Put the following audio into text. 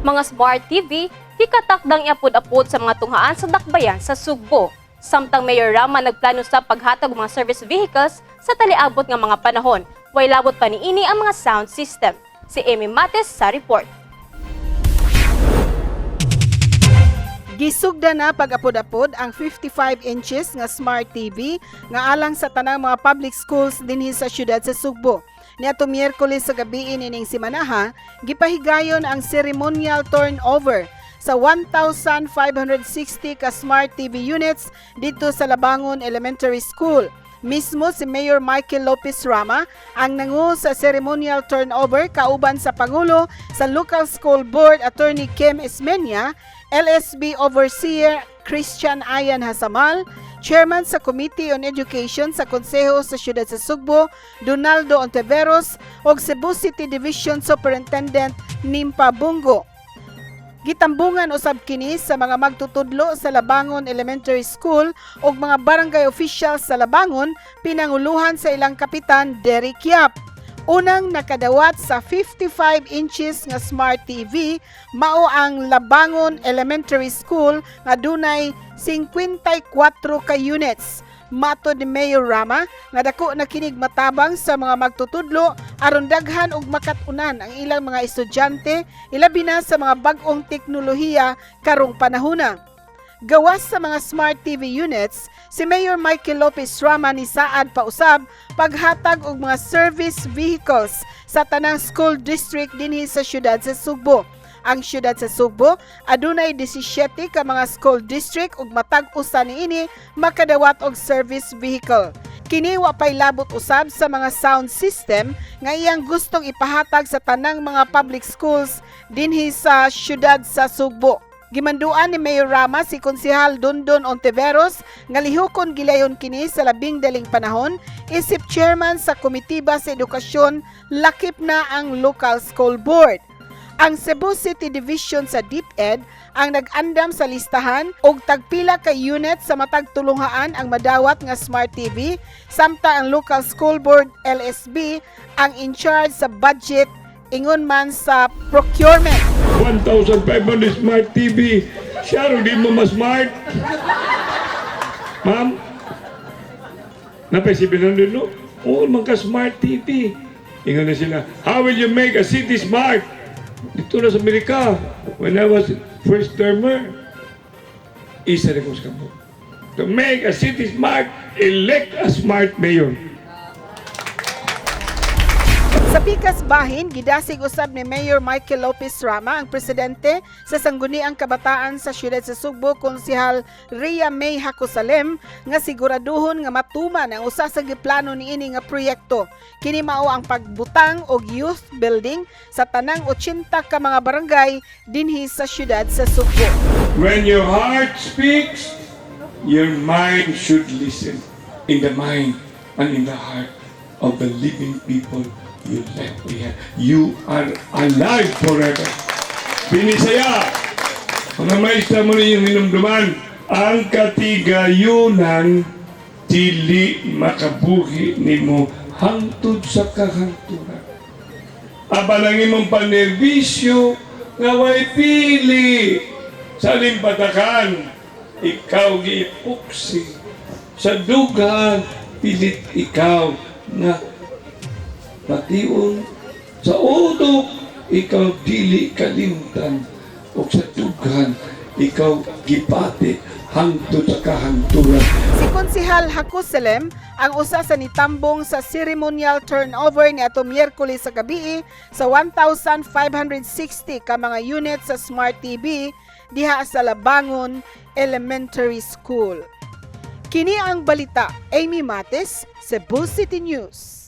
Mga smart TV, hikatakdang iapod-apod sa mga tunghaan sa dakbayan sa Sugbo. Samtang Mayor Rama nagplano sa paghatag ng mga service vehicles sa taliabot ng mga panahon. Way labot pa niini ang mga sound system. Si Amy Mates sa report. Gisugda na pag-apod-apod ang 55 inches nga smart TV nga alang sa tanang mga public schools dinhi sa syudad sa Sugbo. Niadtong Miyerkules sa gabi ining simanaha, gipahigayon ang ceremonial turnover sa 1,560 ka smart TV units dito sa Labangon Elementary School. Mismo si Mayor Michael Lopez Rama ang nangu sa ceremonial turnover kauban sa Pangulo sa Local School Board Attorney Kim Esmenia, LSB Overseer Christian Ayan Hasamal, Chairman sa Committee on Education sa Konseho sa Syudad sa Sugbo, Donaldo Ontiveros, ug Cebu City Division Superintendent Nimpa Bungo. Gitambungan usab kini sa mga magtutudlo sa Labangon Elementary School ug mga barangay officials sa Labangon pinanguluhan sa ilang kapitan Derek Yap. Unang nakadawat sa 55 inches nga smart TV mao ang Labangon Elementary School nga dunay 54 ka units. Matod ni Mayor Rama nga dako na kinig matabang sa mga magtutudlo aron daghan og makatunan ang ilang mga estudyante ilabi na sa mga bag-ong teknolohiya karong panahona. Gawas sa mga smart TV units, si Mayor Michael Lopez Rama ni saad pausab paghatag og mga service vehicles sa tanang school district dinhi sa syudad sa Sugbo. Ang syudad sa Sugbo adunay 17 ka mga school district ug matag usa niini makadawat og service vehicle. Kini wa pay labot usab sa mga sound system nga iyang gustong ipahatag sa tanang mga public schools dinhi sa syudad sa Sugbo. Gimanduan ni Mayor Rama si Konsehal Dondon Ontiveros nga lihokon gilayon kini sa labing daling panahon isip chairman sa Komitiba sa Edukasyon lakip na ang Local School Board. Ang Cebu City Division sa DepEd ang nag-andam sa listahan og tagpila ka unit sa matag tulunghaan ang madawat nga smart TV samtang ang Local School Board LSB ang in charge sa budget ingon man sa procurement. 1,500 smart TV. Siya di mo mas-smart. Ma'am? Napaisipin na no? Oo, magka-smart TV. Ingon na sila, how will you make a city smart? Dito na sa Amerika, when I was first termer, isa rin ko sa kampo. To make a city smart, elect a smart mayor. Sa pikas bahin, gidasig usab ni Mayor Michael Lopez Rama ang presidente sa Sangguniang Kabataan sa Syudad sa Sugbo, Konsehal Rhea May Hacosalem, nga siguraduhon nga matuman ang usa sa giplano niini nga proyekto. Kini mao ang pagbutang og youth building sa tanang 80 ka mga barangay dinhi sa Syudad sa Sugbo. When your heart speaks, your mind should listen. In the mind and in the heart of the living people you left behind. You are alive forever. Pinisaya, mga maestra mo ninyong hinumduman, ang katigayunan dili makabuhi nimo hangtod sa kahangturan. Abalang imong panerbisyo nga way pili sa limpatakan, ikaw giipuksi sa dugan, pilit ikaw nga patiun sa utok, ikaw dili kalimtan o sa dughan, ikaw gipati hangtod sa kahangturan. Si Konsehal Hacosalem ang usa sa nitambong sa ceremonial turnover ni ato Miyerkules sa gabi sa 1,560 ka mga unit sa Smart TV diha sa Labangon Elementary School. Kini ang balita. Amy Mates, Cebu City News.